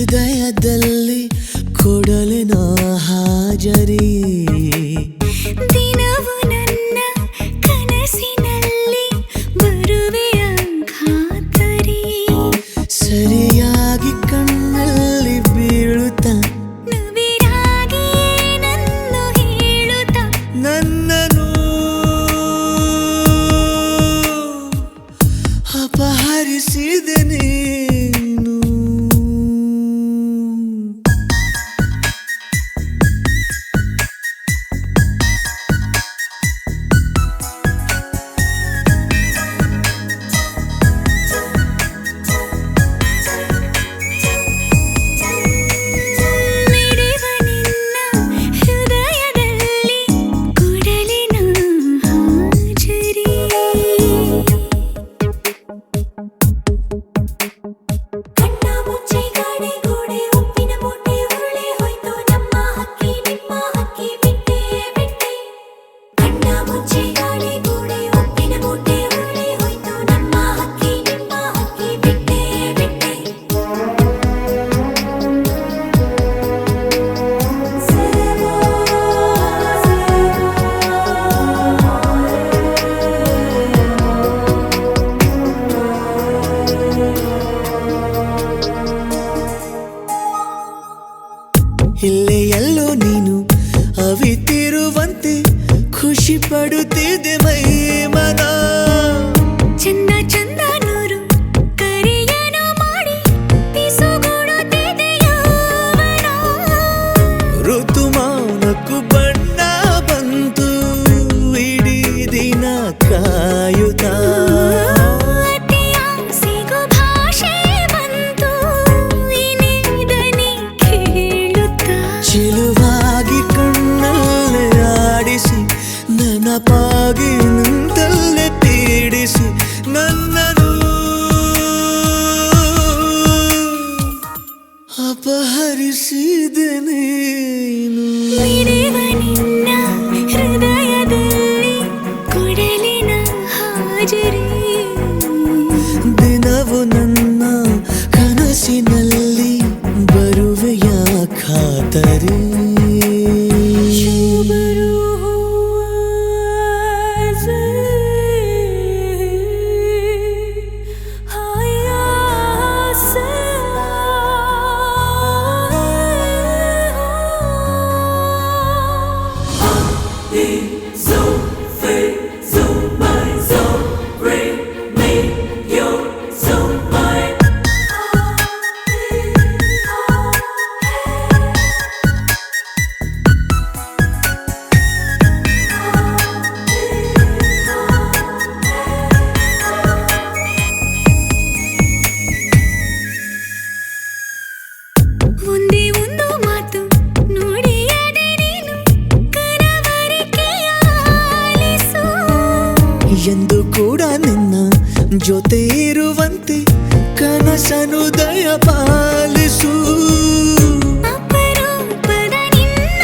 ಹೃದಯದಲ್ಲಿ ಕೊಡಲಿನ ಹಾಜರಿ ದಿನವು ನನ್ನ ಕನಸಿನಲ್ಲಿ ಬರುವೆಯ ಖಾತರಿ ಸರಿಯಾಗಿ ಕಣ್ಣಲ್ಲಿ ಬೀಳುತ್ತ ನವಿರಾಗಿ ನನ್ನು ಹೇಳುತ್ತ ನನ್ನನ್ನು ಅಪಹರಿಸಿದೆ ನೀನು ಮಿಡಿವ ನಿನ್ನ ಹೃದಯದಲ್ಲಿ ಕೊಡಲಿನ ಹಾಜರಿ ಕಣ್ಣ ಮುಚ್ಚಿ ಗಾಡಿ ಗೋಡೆ ಉಪ್ಪಿನ ಮೂಟೆ ಉರುಳಿ ಹೋಯ್ತು ನಮ್ಮ ಹಕ್ಕಿ ನಿಮ್ಮ ಹಕ್ಕಿ ಬಿಟ್ಟೆ ಬಿಟ್ಟೆ ಕಣ್ಣ ಮುಚ್ಚಿ ಗಾಡಿ ಗೋಡೆ ಉಪ್ಪಿನ ಮೂಟೆ ಉರುಳಿ ಹೋಯ್ತು ನಮ್ಮ ಹಕ್ಕಿ ನಿಮ್ಮ ಹಕ್ಕಿ ಬಿಟ್ಟೆ ಬಿಟ್ಟೆ ಇಲ್ಲೇ ಎಲ್ಲೋ ನೀನು ಅವಿತಿರುವಂತೆ ಖುಷಿ ಪಡುತ್ತಿದೆ ಮೈ ಮನ ಚಂದ ಚಂದ ನೂರು ಕರೆಯನು ಮಾಡಿ ಪಿಸುಗುಡುತ್ತಿದೆ ಯೌವನ ಋತುಮಾನಕ್ಕೂ ಬಣ್ಣ ಬಂತು ಇಡೀ ದಿನ ಕಾಯುತ್ತ ಅತಿಯ ಸಿಗು ಭಾಷೆ ಬಂತು ಇನಿದನಿ ಕೇಳುತ್ತ ಚೆಲುವಾಗಿ ಕಣ್ಣಲ್ಲೇ ಆಡಿಸಿ ನೆನಪಾಗಿ ನಿಂತಲ್ಲೇ ಪೀಡಿಸಿ ನನ್ನನು ಅಪಹರಿಸಿದೆ ನೀನು ಮಿಡಿವ ನಿನ್ನ ಹೃದಯದಲ್ಲಿ ಕೊಡಲಿನ ಹಾಜರಿ ದಿನವು ನನ್ನ ಕನಸಿನಲ್ಲಿ ಬರುವೆಯ ಖಾತರಿ ಒಂದೇ ಒಂದು ಮಾತು ನುಡಿಯದೆ ನೀನು ಕನವರಿಕೆಯ ಆಲಿಸು ಎಂದು ಕೂಡ ನಿನ್ನ ಜೊತೆ ಇರುವಂತೆ ಕನಸನು ದಯ ಪಾಲಿಸು ಅಪರೂಪದ ನಿನ್ನ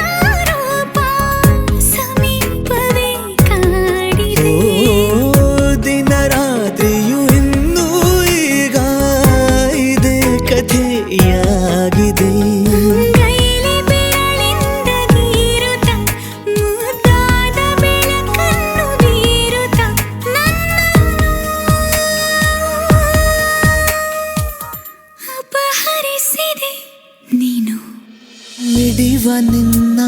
ರೂಪ ಸಮೀಪವೇ ಕಾಡಿದೆ ದಿನ ರಾತ್ರಿಯು ಇನ್ನೂ ಈಗ ಇದೇ ಕಥೆಯಾಗಿದೆ ಕೈಲಿ ಬೆರಳಿಂದ ಗೀರುತ್ತ ಮುದ್ದಾದ ಬೆಳಕನ್ನು ಬೀರುತ್ತ ನನ್ನನ್ನು ಅಪಹರಿಸಿದೆ ನೀನು ಮಿಡಿವ ನಿನ್ನ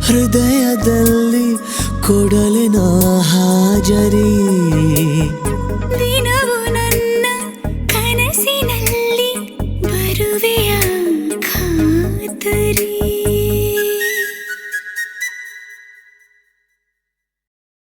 ಹೃದಯದಲ್ಲಿ ಕೊಡಲಿನ ಹಾಜರಿ